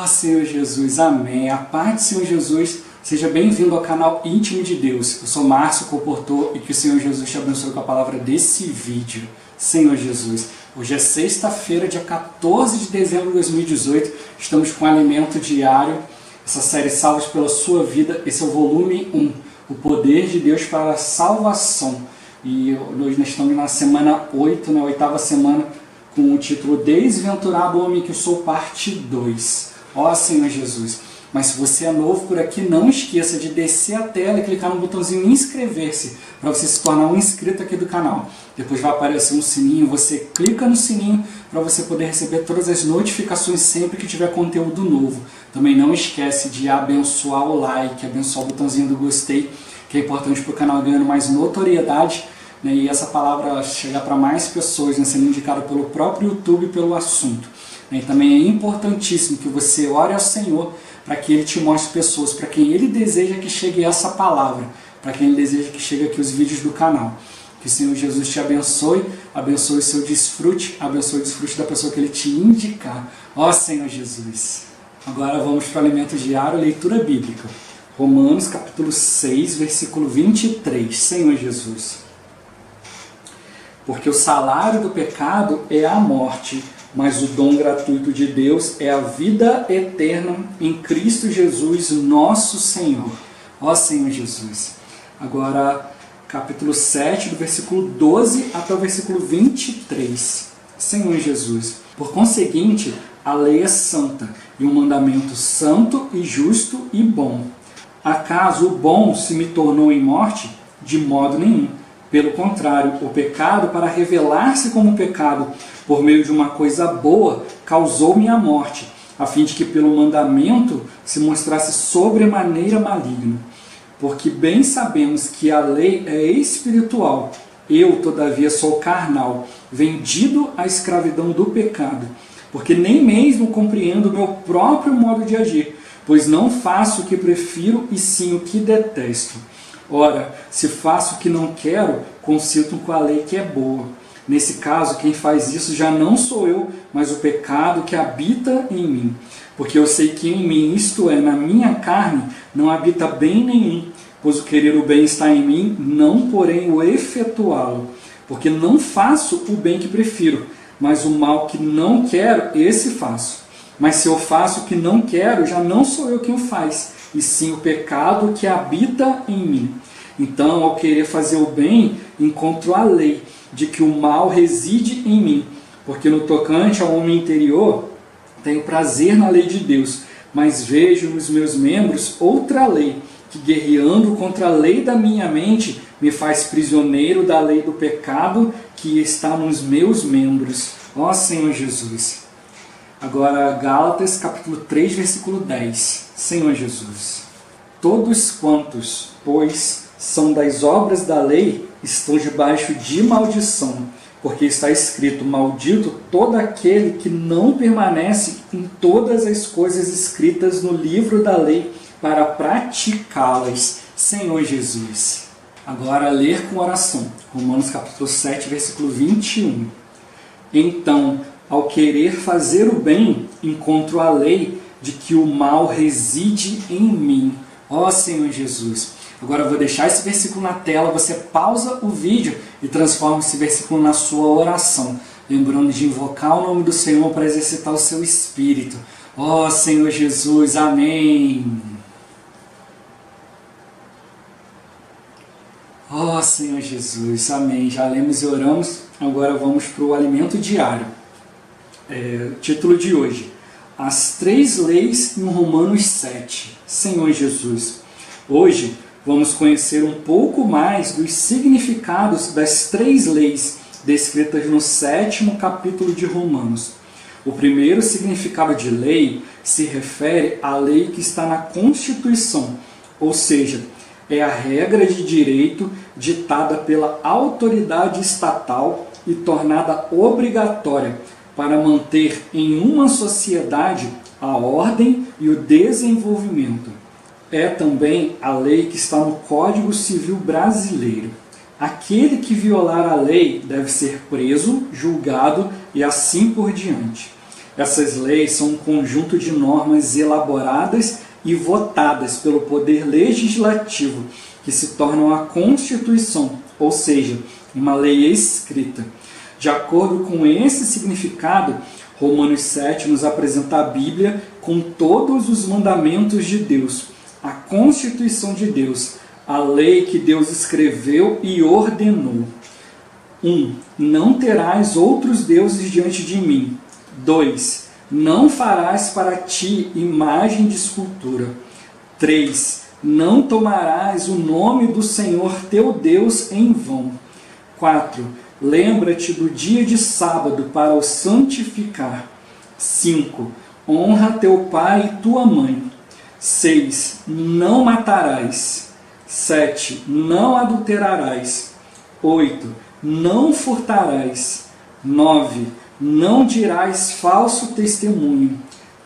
Ó Senhor Jesus, amém. A paz do Senhor Jesus, seja bem-vindo ao canal Íntimo de Deus. Eu sou Márcio Comportor e que o Senhor Jesus te abençoe com a palavra desse vídeo. Senhor Jesus, hoje é sexta-feira, dia 14 de dezembro de 2018. Estamos com Alimento Diário, essa série Salvos pela Sua Vida. Esse é o volume 1, o poder de Deus para a salvação. E hoje nós estamos na semana 8, na oitava semana, com o título Desventurado Homem que Sou, parte 2. Ó Senhor Jesus. Mas se você é novo por aqui, não esqueça de descer a tela e clicar no botãozinho inscrever-se, para você se tornar um inscrito aqui do canal. Depois vai aparecer um sininho, você clica no sininho para você poder receber todas as notificações sempre que tiver conteúdo novo. Também não esquece de abençoar o like, abençoar o botãozinho do gostei, que é importante para o canal ganhando mais notoriedade, né, e essa palavra chegar para mais pessoas, né, sendo indicada pelo próprio YouTube pelo assunto. E também é importantíssimo que você ore ao Senhor para que Ele te mostre pessoas, para quem Ele deseja que chegue essa palavra, para quem Ele deseja que chegue aqui os vídeos do canal. Que o Senhor Jesus te abençoe, abençoe o seu desfrute, abençoe o desfrute da pessoa que Ele te indicar. Ó Senhor Jesus! Agora vamos para o alimento diário, leitura bíblica. Romanos capítulo 6, versículo 23. Senhor Jesus! Porque o salário do pecado é a morte, mas o dom gratuito de Deus é a vida eterna em Cristo Jesus, nosso Senhor. Ó Senhor Jesus. Agora, capítulo 7, do versículo 12 até o versículo 23. Senhor Jesus. Por conseguinte, a lei é santa, e um mandamento santo e justo e bom. Acaso o bom se me tornou em morte? De modo nenhum. Pelo contrário, o pecado, para revelar-se como pecado, por meio de uma coisa boa, causou-me a morte, a fim de que pelo mandamento se mostrasse sobremaneira maligno. Porque bem sabemos que a lei é espiritual, eu, todavia, sou carnal, vendido à escravidão do pecado, porque nem mesmo compreendo o meu próprio modo de agir, pois não faço o que prefiro e sim o que detesto. Ora, se faço o que não quero, consinto com a lei que é boa. Nesse caso, quem faz isso já não sou eu, mas o pecado que habita em mim. Porque eu sei que em mim, isto é, na minha carne, não habita bem nenhum, pois o querer o bem está em mim, não porém o efetuá-lo. Porque não faço o bem que prefiro, mas o mal que não quero, esse faço. Mas se eu faço o que não quero, já não sou eu quem o faz, e sim o pecado que habita em mim. Então, ao querer fazer o bem, encontro a lei de que o mal reside em mim, porque no tocante ao homem interior, tenho prazer na lei de Deus, mas vejo nos meus membros outra lei, que guerreando contra a lei da minha mente, me faz prisioneiro da lei do pecado que está nos meus membros. Ó Senhor Jesus! Agora, Gálatas, capítulo 3, versículo 10. Senhor Jesus. Todos quantos, pois, são das obras da lei, estão debaixo de maldição, porque está escrito, maldito todo aquele que não permanece em todas as coisas escritas no livro da lei, para praticá-las. Senhor Jesus. Agora, ler com oração. Romanos, capítulo 7, versículo 21. Então, ao querer fazer o bem, encontro a lei de que o mal reside em mim. Ó Senhor Jesus. Agora eu vou deixar esse versículo na tela, você pausa o vídeo e transforma esse versículo na sua oração. Lembrando de invocar o nome do Senhor para exercitar o seu espírito. Ó Senhor Jesus, amém. Ó Senhor Jesus, amém. Já lemos e oramos, agora vamos para o alimento diário. Título de hoje: As três leis em Romanos 7. Senhor Jesus. Hoje vamos conhecer um pouco mais dos significados das três leis descritas no 7º capítulo de Romanos. O primeiro significado de lei se refere à lei que está na Constituição, ou seja, é a regra de direito ditada pela autoridade estatal e tornada obrigatória para manter em uma sociedade a ordem e o desenvolvimento. É também a lei que está no Código Civil Brasileiro. Aquele que violar a lei deve ser preso, julgado e assim por diante. Essas leis são um conjunto de normas elaboradas e votadas pelo poder legislativo, que se tornam a Constituição, ou seja, uma lei escrita. De acordo com esse significado, Romanos 7 nos apresenta a Bíblia com todos os mandamentos de Deus, a Constituição de Deus, a lei que Deus escreveu e ordenou. 1. Não terás outros deuses diante de mim. 2. Não farás para ti imagem de escultura. 3. Não tomarás o nome do Senhor teu Deus em vão. 4. Lembra-te do dia de sábado para o santificar. 5. Honra teu pai e tua mãe. 6. Não matarás. 7. Não adulterarás. 8. Não furtarás. 9. Não dirás falso testemunho.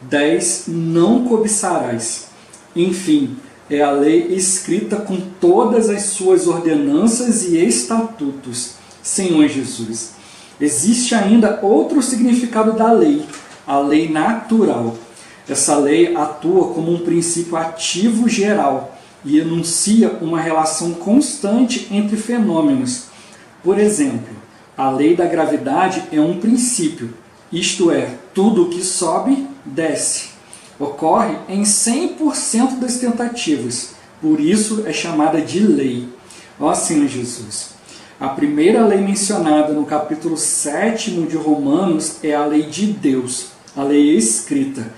10. Não cobiçarás. Enfim, é a lei escrita com todas as suas ordenanças e estatutos. Senhor Jesus. Existe ainda outro significado da lei, a lei natural. Essa lei atua como um princípio ativo geral e enuncia uma relação constante entre fenômenos. Por exemplo, a lei da gravidade é um princípio, isto é, tudo o que sobe, desce. Ocorre em 100% das tentativas, por isso é chamada de lei. Ó Senhor Jesus. A primeira lei mencionada no capítulo 7 de Romanos é a lei de Deus, a lei escrita.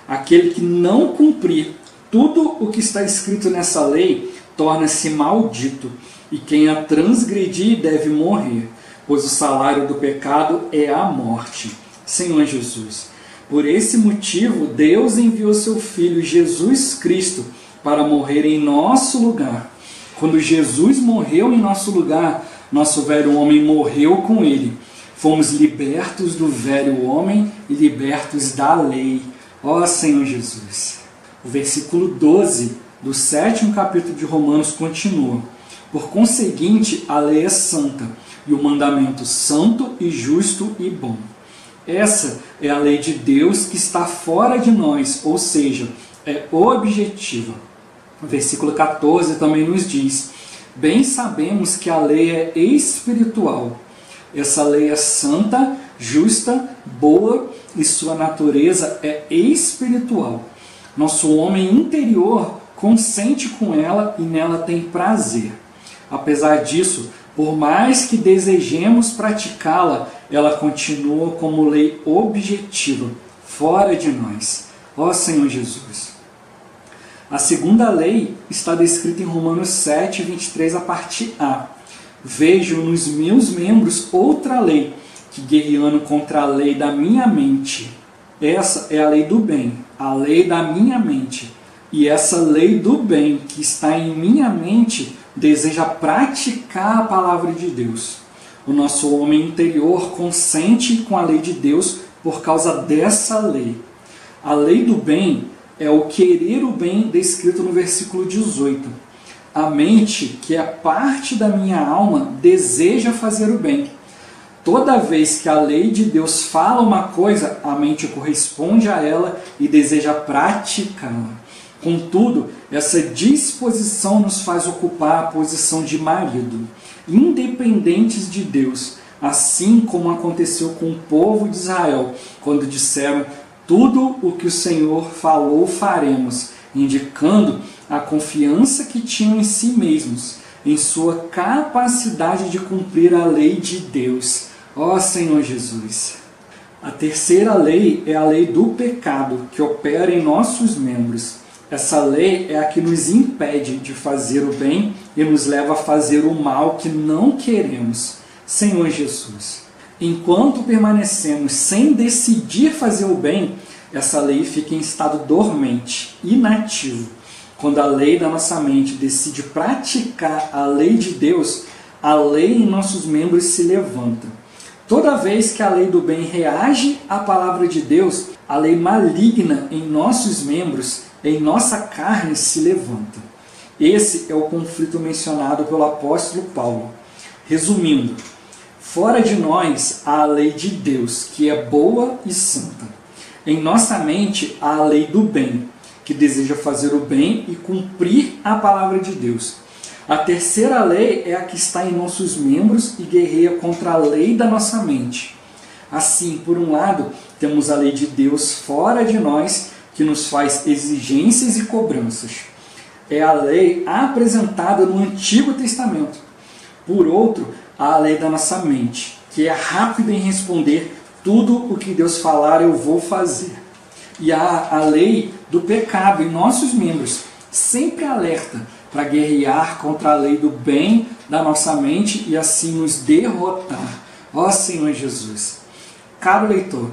Aquele que não cumprir tudo o que está escrito nessa lei torna-se maldito, e quem a transgredir deve morrer, pois o salário do pecado é a morte. Senhor Jesus, por esse motivo Deus enviou seu Filho Jesus Cristo para morrer em nosso lugar. Quando Jesus morreu em nosso lugar, nosso velho homem morreu com ele. Fomos libertos do velho homem e libertos da lei. Ó Senhor Jesus. O versículo 12 do 7º capítulo de Romanos continua. Por conseguinte, a lei é santa, e o mandamento santo e justo e bom. Essa é a lei de Deus que está fora de nós, ou seja, é objetiva. O versículo 14 também nos diz: bem sabemos que a lei é espiritual. Essa lei é santa, justa, boa e sua natureza é espiritual. Nosso homem interior consente com ela e nela tem prazer. Apesar disso, por mais que desejemos praticá-la, ela continua como lei objetiva, fora de nós. Ó Senhor Jesus. A segunda lei está descrita em Romanos 7, 23, a parte A. Vejo nos meus membros outra lei, que guerreando contra a lei da minha mente. Essa é a lei do bem, a lei da minha mente. E essa lei do bem que está em minha mente deseja praticar a palavra de Deus. O nosso homem interior consente com a lei de Deus por causa dessa lei. A lei do bem é o querer o bem descrito no versículo 18. A mente, que é parte da minha alma, deseja fazer o bem. Toda vez que a lei de Deus fala uma coisa, a mente corresponde a ela e deseja praticá-la. Contudo, essa disposição nos faz ocupar a posição de marido, independentes de Deus, assim como aconteceu com o povo de Israel, quando disseram: tudo o que o Senhor falou faremos, indicando a confiança que tinham em si mesmos, em sua capacidade de cumprir a lei de Deus. Ó Senhor Jesus! A terceira lei é a lei do pecado, que opera em nossos membros. Essa lei é a que nos impede de fazer o bem e nos leva a fazer o mal que não queremos. Senhor Jesus, enquanto permanecemos sem decidir fazer o bem, essa lei fica em estado dormente, inativo. Quando a lei da nossa mente decide praticar a lei de Deus, a lei em nossos membros se levanta. Toda vez que a lei do bem reage à palavra de Deus, a lei maligna em nossos membros, em nossa carne, se levanta. Esse é o conflito mencionado pelo apóstolo Paulo. Resumindo, fora de nós há a lei de Deus, que é boa e santa. Em nossa mente há a lei do bem, que deseja fazer o bem e cumprir a palavra de Deus. A terceira lei é a que está em nossos membros e guerreia contra a lei da nossa mente. Assim, por um lado, temos a lei de Deus fora de nós, que nos faz exigências e cobranças. É a lei apresentada no Antigo Testamento. Por outro, há a lei da nossa mente, que é rápida em responder: tudo o que Deus falar eu vou fazer. E há a lei do pecado em nossos membros, sempre alerta para guerrear contra a lei do bem da nossa mente e assim nos derrotar. Ó Senhor Jesus! Caro leitor,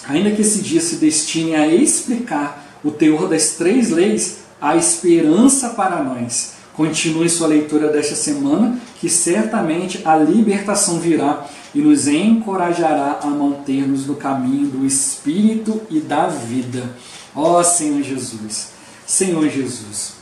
ainda que esse dia se destine a explicar o teor das 3 leis, há esperança para nós. Continue sua leitura desta semana, que certamente a libertação virá e nos encorajará a manter-nos no caminho do Espírito e da vida. Ó Senhor Jesus! Senhor Jesus!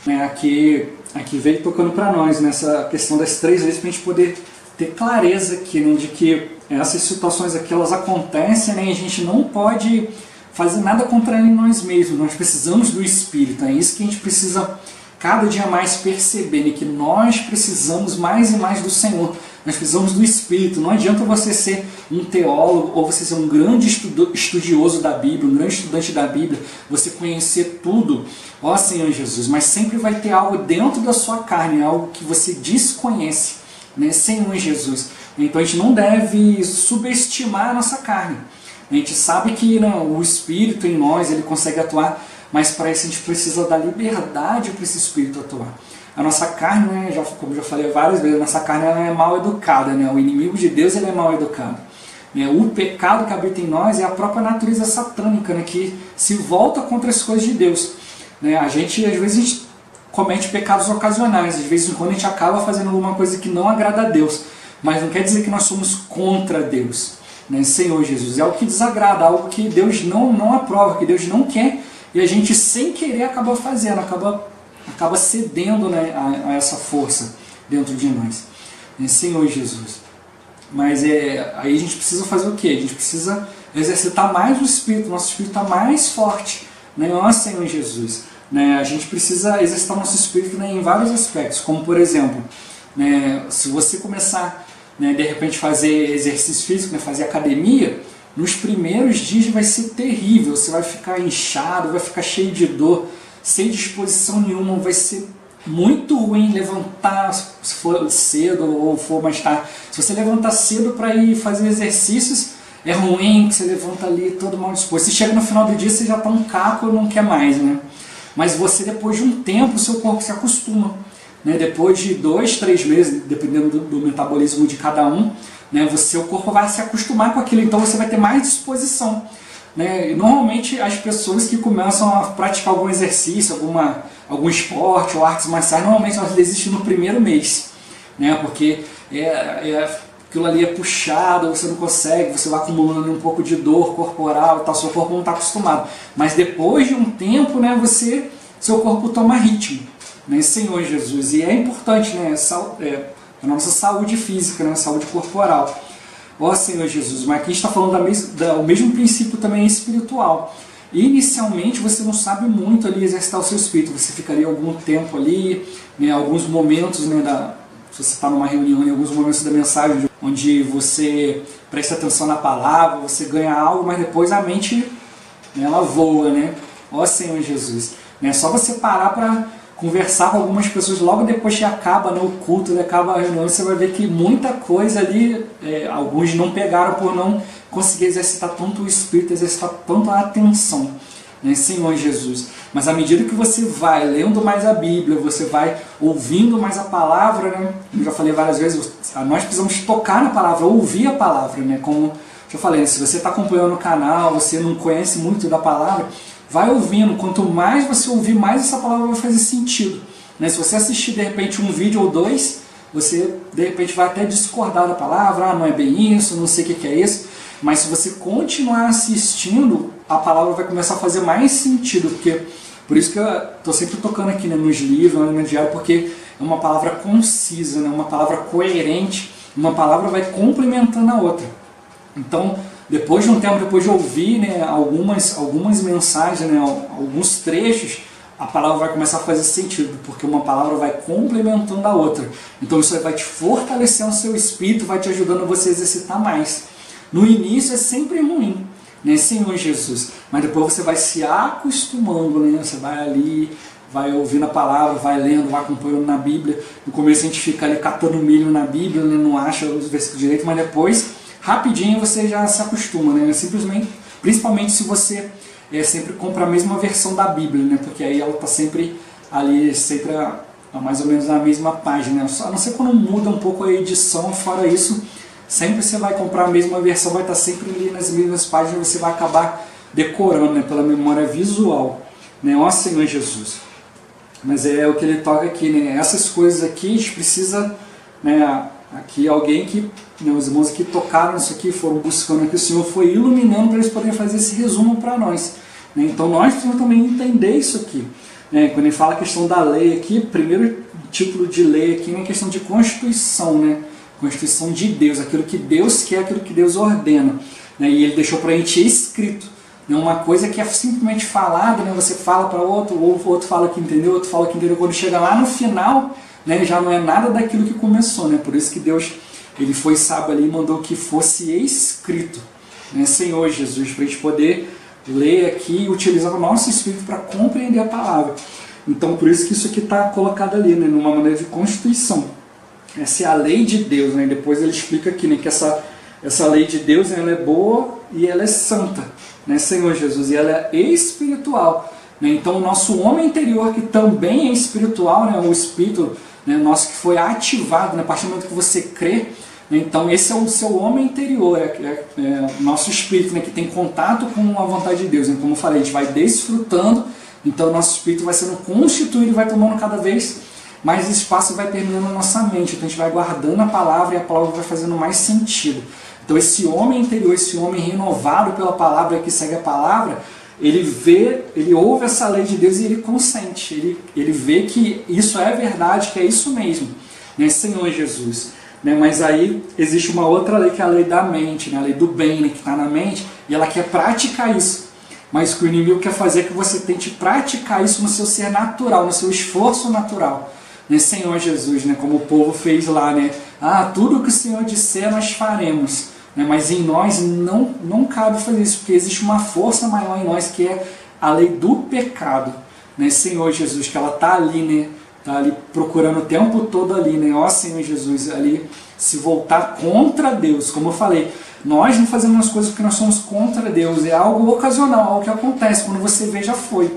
Aqui veio tocando para nós nessa questão das 3 leis, para a gente poder ter clareza aqui, né, de que essas situações aqui elas acontecem, né, e a gente não pode fazer nada contra nós mesmos. Nós precisamos do Espírito. É isso que a gente precisa cada dia mais perceber, né, que nós precisamos mais e mais do Senhor. Nós precisamos do Espírito. Não adianta você ser um teólogo ou você ser um grande estudioso da Bíblia, um grande estudante da Bíblia, você conhecer tudo, ó Senhor Jesus, mas sempre vai ter algo dentro da sua carne, algo que você desconhece, né, Senhor Jesus. Então a gente não deve subestimar a nossa carne. A gente sabe que, né, o Espírito em nós, ele consegue atuar, mas para isso a gente precisa da liberdade para esse Espírito atuar. A nossa carne, né, como já falei várias vezes, a nossa carne ela é mal educada, né? O inimigo de Deus ele é mal educado. O pecado que habita em nós é a própria natureza satânica, né, que se volta contra as coisas de Deus. Às vezes a gente comete pecados ocasionais, às vezes quando a gente acaba fazendo alguma coisa que não agrada a Deus, mas não quer dizer que nós somos contra Deus, né? Senhor Jesus, é algo que desagrada, algo que Deus não aprova, que Deus não quer, e a gente sem querer acaba fazendo, acaba cedendo, né, a essa força dentro de nós, né? Senhor Jesus. Mas aí a gente precisa fazer o quê? A gente precisa exercitar mais o Espírito, nosso Espírito está mais forte, né? Ó Senhor Jesus, né? A gente precisa exercitar nosso Espírito, né, em vários aspectos, como por exemplo, né, se você começar, né, de repente fazer exercício físico, né, fazer academia, nos primeiros dias vai ser terrível, você vai ficar inchado, vai ficar cheio de dor, sem disposição nenhuma, vai ser muito ruim levantar, se for cedo ou for mais tarde. Se você levantar cedo para ir fazer exercícios, é ruim, que você levanta ali todo mal disposto. Se chega no final do dia, você já está um caco e não quer mais, né? Mas você, depois de um tempo, o seu corpo se acostuma, né? Depois de 2, 3 meses, dependendo do metabolismo de cada um, né, o corpo vai se acostumar com aquilo, então você vai ter mais disposição, né? E normalmente as pessoas que começam a praticar algum exercício, algum esporte ou artes marciais, normalmente elas desistem no primeiro mês, né? Porque aquilo ali é puxado, você não consegue, você vai acumulando um pouco de dor corporal, tal, seu corpo não está acostumado. Mas depois de um tempo, né, seu corpo toma ritmo, né, Senhor Jesus. E é importante, né, a nossa saúde física, né, a saúde corporal. Ó Senhor Jesus, mas aqui a gente está falando o mesmo princípio também espiritual. Inicialmente você não sabe muito ali exercitar o seu espírito, você ficaria algum tempo ali, né, alguns momentos, né, se você está numa reunião, em alguns momentos da mensagem, onde você presta atenção na palavra, você ganha algo, mas depois a mente, né, ela voa, né? Ó Senhor Jesus, né, só você parar para conversar com algumas pessoas logo depois que acaba, né, o culto, né, acaba a reunião, você vai ver que muita coisa ali, alguns não pegaram por não conseguir exercitar tanto o espírito, exercitar tanto a atenção, né, Senhor Jesus. Mas à medida que você vai lendo mais a Bíblia, você vai ouvindo mais a palavra, né, como eu já falei várias vezes, nós precisamos tocar na palavra, ouvir a palavra, né, como eu falei, se você está acompanhando o canal, você não conhece muito da palavra, vai ouvindo, quanto mais você ouvir, mais essa palavra vai fazer sentido, né? Se você assistir de repente um vídeo ou dois, você de repente vai até discordar da palavra, não é bem isso, não sei o que é isso, mas se você continuar assistindo, a palavra vai começar a fazer mais sentido, por isso que eu estou sempre tocando aqui, né, nos livros, no diário, porque é uma palavra concisa, né, uma palavra coerente, uma palavra vai complementando a outra. Então, depois de um tempo, depois de ouvir, né, algumas mensagens, né, alguns trechos, a palavra vai começar a fazer sentido, porque uma palavra vai complementando a outra. Então isso vai te fortalecendo o seu espírito, vai te ajudando a você exercitar mais. No início é sempre ruim, né, Senhor Jesus, mas depois você vai se acostumando, né, você vai ali, vai ouvindo a palavra, vai lendo, vai acompanhando na Bíblia. No começo a gente fica ali catando milho na Bíblia, né, não acha os versículos direito, mas depois, rapidinho, você já se acostuma, né, simplesmente, principalmente se você sempre compra a mesma versão da Bíblia, né, porque aí ela está sempre ali, sempre mais ou menos na mesma página, a não ser quando muda um pouco a edição, fora isso, sempre você vai comprar a mesma versão, vai estar sempre ali nas mesmas páginas, você vai acabar decorando, né, pela memória visual, né, ó Senhor Jesus. Mas é o que ele toca aqui, né, essas coisas aqui a gente precisa, né, aqui alguém que, né, os irmãos que tocaram isso aqui, foram buscando aqui, o Senhor foi iluminando para eles poderem fazer esse resumo para nós, né, então nós precisamos também entender isso aqui, né, quando ele fala a questão da lei aqui, primeiro título de lei aqui é a questão de Constituição, né, Constituição de Deus, aquilo que Deus quer, aquilo que Deus ordena, né, e ele deixou para a gente escrito. Uma coisa que é simplesmente falada, né? Você fala para outro, ou outro fala que entendeu, outro fala que entendeu. Quando chega lá no final, né, já não é nada daquilo que começou, né? Por isso que Deus, ele foi sábio ali e mandou que fosse escrito, né, Senhor Jesus, para a gente poder ler aqui e utilizar o nosso espírito para compreender a palavra. Então, por isso que isso aqui está colocado ali, né, numa maneira de Constituição. Essa é a lei de Deus, né? Depois ele explica aqui, né, que essa lei de Deus, ela é boa e ela é santa, né, Senhor Jesus, e ela é espiritual, né? Então o nosso homem interior, que também é espiritual, né, o espírito, né, nosso que foi ativado, né, a partir do momento que você crê, né, então esse é o seu homem interior, é o nosso espírito, né, que tem contato com a vontade de Deus, né? Como eu falei, a gente vai desfrutando, então o nosso espírito vai sendo constituído e vai tomando cada vez mais espaço e vai terminando na nossa mente, então a gente vai guardando a palavra e a palavra vai fazendo mais sentido. Então esse homem interior, esse homem renovado pela palavra, que segue a palavra, ele ouve essa lei de Deus e ele consente, ele vê que isso é verdade, que é isso mesmo, né, Senhor Jesus. Né, mas aí existe uma outra lei, que é a lei da mente, né, a lei do bem, né, que está na mente, e ela quer praticar isso. Mas o que o inimigo quer fazer é que você tente praticar isso no seu ser natural, no seu esforço natural, né, Senhor Jesus, né, como o povo fez lá, né, tudo que o Senhor disser nós faremos. Mas em nós não cabe fazer isso, porque existe uma força maior em nós, que é a lei do pecado, né, Senhor Jesus, que ela está ali, né, tá ali procurando o tempo todo ali, né, ó Senhor Jesus, ali se voltar contra Deus. Como eu falei, nós não fazemos as coisas porque nós somos contra Deus, é algo ocasional, algo que acontece, quando você vê já foi,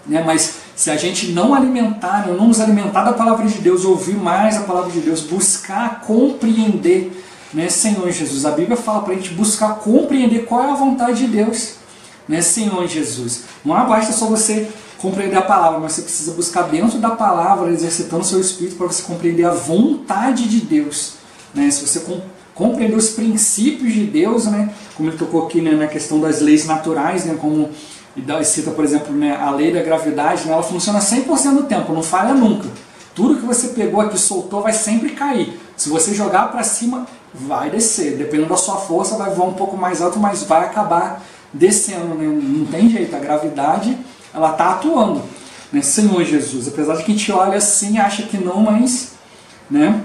né, mas se a gente não alimentar, não nos alimentar da palavra de Deus, ouvir mais a palavra de Deus, buscar compreender, né, Senhor Jesus, a Bíblia fala para a gente buscar compreender qual é a vontade de Deus, né, Senhor Jesus. Não basta só você compreender a palavra, mas você precisa buscar dentro da palavra, exercitando o seu espírito para você compreender a vontade de Deus, né? Se você compreender os princípios de Deus, né, como ele tocou aqui, né, na questão das leis naturais, né, como cita, por exemplo, né, a lei da gravidade, né, ela funciona 100% do tempo, não falha nunca. Tudo que você pegou aqui, soltou, vai sempre cair. Se você jogar para cima, vai descer. Dependendo da sua força, vai voar um pouco mais alto, mas vai acabar descendo, né? Não tem jeito, a gravidade, ela está atuando, né? Senhor Jesus, apesar de que a gente olha assim, acha que não, mas, né?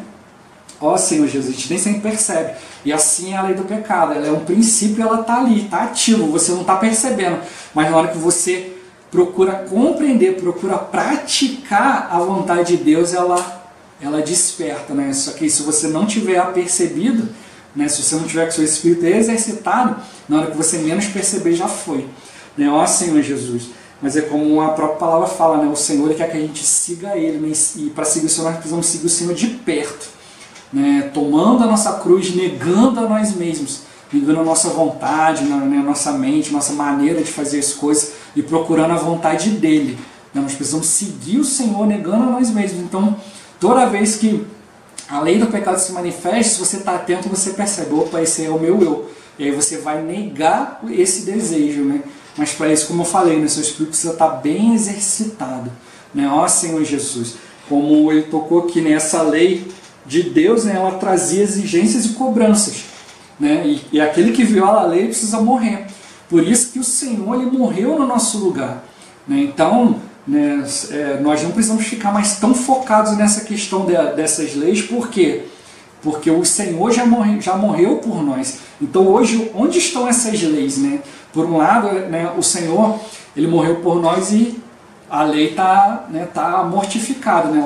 Ó Senhor Jesus, a gente nem sempre percebe. E assim é a lei do pecado, ela é um princípio, ela está ali, está ativo, você não está percebendo, mas na hora que você procura compreender, procura praticar a vontade de Deus, ela desperta, né? Só que se você não tiver apercebido, né? Se você não tiver com o seu espírito exercitado, na hora que você menos perceber, já foi, né? Ó Senhor Jesus. Mas é como a própria palavra fala, né? O Senhor quer que a gente siga Ele, né? E para seguir o Senhor nós precisamos seguir o Senhor de perto, né? Tomando a nossa cruz, negando a nós mesmos, negando a nossa vontade, né? A nossa mente, nossa maneira de fazer as coisas e procurando a vontade dEle, né? Nós precisamos seguir o Senhor negando a nós mesmos. Então, toda vez que a lei do pecado se manifesta, se você está atento, você percebe, opa, esse é o meu eu. E aí você vai negar esse desejo, né? Mas para isso, como eu falei, né, seu espírito precisa estar bem exercitado, né? Ó Senhor Jesus, como ele tocou aqui nessa lei de Deus, né, ela trazia exigências e cobranças, né? E aquele que viola a lei precisa morrer. Por isso que o Senhor ele morreu no nosso lugar, né? Então, né, nós não precisamos ficar mais tão focados nessa questão dessas leis. Por quê? Porque o Senhor já morreu por nós. Então hoje, onde estão essas leis, né? Por um lado, né, o Senhor ele morreu por nós e a lei está, né, tá mortificada, né?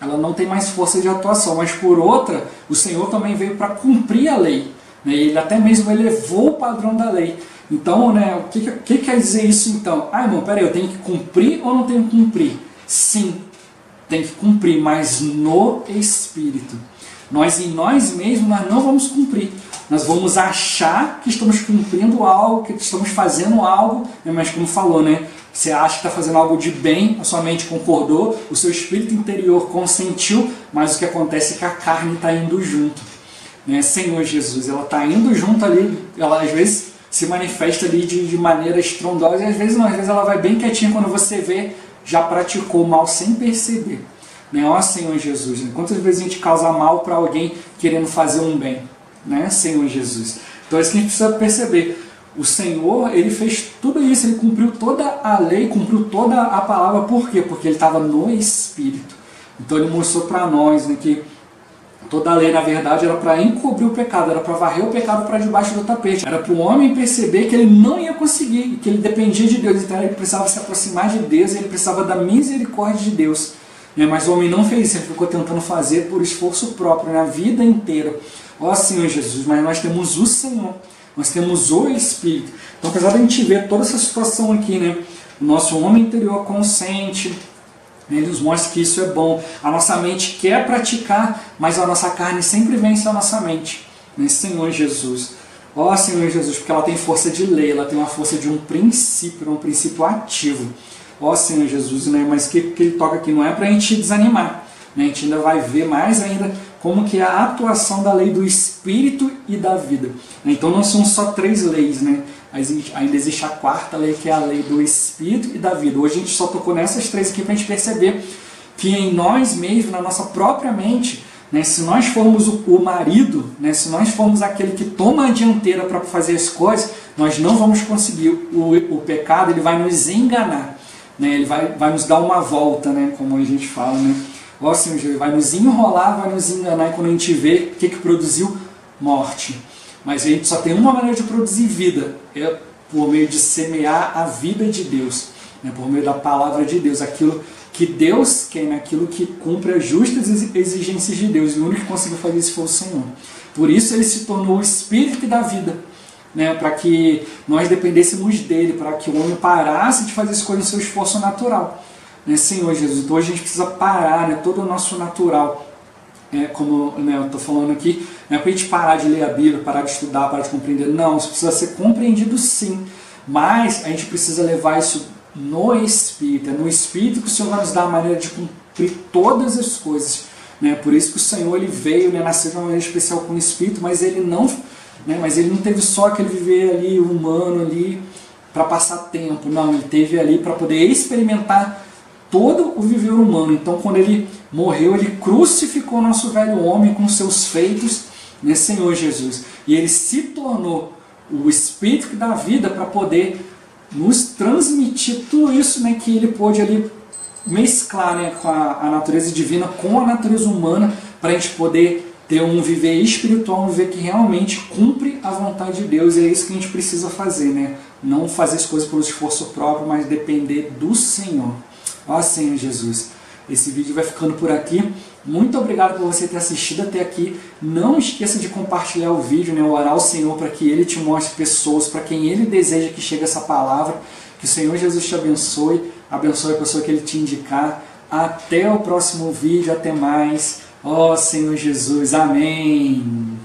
Ela não tem mais força de atuação. Mas por outra, o Senhor também veio para cumprir a lei, né? Ele até mesmo elevou o padrão da lei. Então, né, o que quer dizer isso então? Ah, irmão, peraí, eu tenho que cumprir ou não tenho que cumprir? Sim, tem que cumprir, mas no Espírito. Nós em nós mesmos nós não vamos cumprir. Nós vamos achar que estamos cumprindo algo, que estamos fazendo algo, né? Mas como falou, né? Você acha que está fazendo algo de bem, a sua mente concordou, o seu espírito interior consentiu, mas o que acontece é que a carne está indo junto, né? Senhor Jesus, ela está indo junto ali, ela às vezes se manifesta ali de maneira estrondosa, e às vezes não, às vezes ela vai bem quietinha, quando você vê, já praticou mal sem perceber, né? Ó Senhor Jesus, né? Quantas vezes a gente causa mal para alguém querendo fazer um bem, né? Senhor Jesus. Então é isso que a gente precisa perceber. O Senhor, ele fez tudo isso, ele cumpriu toda a lei, cumpriu toda a palavra. Por quê? Porque ele estava no Espírito. Então ele mostrou para nós, né, que toda a lei, na verdade, era para encobrir o pecado, era para varrer o pecado para debaixo do tapete. Era para o homem perceber que ele não ia conseguir, que ele dependia de Deus. Então ele precisava se aproximar de Deus, ele precisava da misericórdia de Deus. Mas o homem não fez isso, ele ficou tentando fazer por esforço próprio, na vida inteira. Ó Senhor Jesus, mas nós temos o Senhor, nós temos o Espírito. Então, apesar de a gente ver toda essa situação aqui, né, o nosso homem interior consciente, né, ele nos mostra que isso é bom. A nossa mente quer praticar, mas a nossa carne sempre vence a nossa mente, né, Senhor Jesus. Ó Senhor Jesus, porque ela tem força de lei, ela tem uma força de um princípio ativo. Ó Senhor Jesus, né, mas o que ele toca aqui não é para a gente desanimar, né, a gente ainda vai ver mais ainda como que é a atuação da lei do Espírito e da vida. Então não são só 3 leis, né? Ainda existe a 4ª lei, que é a lei do Espírito e da vida. Hoje a gente só tocou nessas 3 aqui para a gente perceber que em nós mesmos, na nossa própria mente, né, se nós formos o marido, né, se nós formos aquele que toma a dianteira para fazer as coisas, nós não vamos conseguir. O pecado ele vai nos enganar, né? Ele vai nos dar uma volta, né, como a gente fala, né? Ó Senhor Jesus, vai nos enrolar, vai nos enganar, e quando a gente vê, o que produziu? Morte. Mas a gente só tem uma maneira de produzir vida, é por meio de semear a vida de Deus, né? Por meio da palavra de Deus, aquilo que Deus quer, né? Aquilo que cumpre as justas exigências de Deus, e o único que conseguiu fazer isso foi o Senhor. Por isso ele se tornou o Espírito da vida, né? Para que nós dependêssemos dele, para que o homem parasse de fazer as coisas no seu esforço natural. Né, Senhor Jesus, então hoje a gente precisa parar, né, todo o nosso natural, como, né, eu estou falando aqui, não é para a gente parar de ler a Bíblia, parar de estudar, parar de compreender, não, isso precisa ser compreendido sim, mas a gente precisa levar isso no Espírito, é no Espírito que o Senhor vai nos dar a maneira de cumprir todas as coisas, né, por isso que o Senhor ele veio, né, nasceu de uma maneira especial com o Espírito, mas ele não teve só aquele viver ali humano ali para passar tempo, não, ele teve ali para poder experimentar todo o viver humano. Então quando ele morreu, ele crucificou o nosso velho homem com seus feitos, né, Senhor Jesus, e ele se tornou o Espírito que dá vida para poder nos transmitir tudo isso, né, que ele pôde ali mesclar, né, com a natureza divina com a natureza humana, para a gente poder ter um viver espiritual, um viver que realmente cumpre a vontade de Deus. E é isso que a gente precisa fazer, né? Não fazer as coisas pelo esforço próprio, mas depender do Senhor. Ó Senhor Jesus, esse vídeo vai ficando por aqui. Muito obrigado por você ter assistido até aqui. Não esqueça de compartilhar o vídeo, né? Orar ao Senhor para que Ele te mostre pessoas, para quem Ele deseja que chegue essa palavra. Que o Senhor Jesus te abençoe, abençoe a pessoa que Ele te indicar. Até o próximo vídeo, até mais. Ó Senhor Jesus, amém.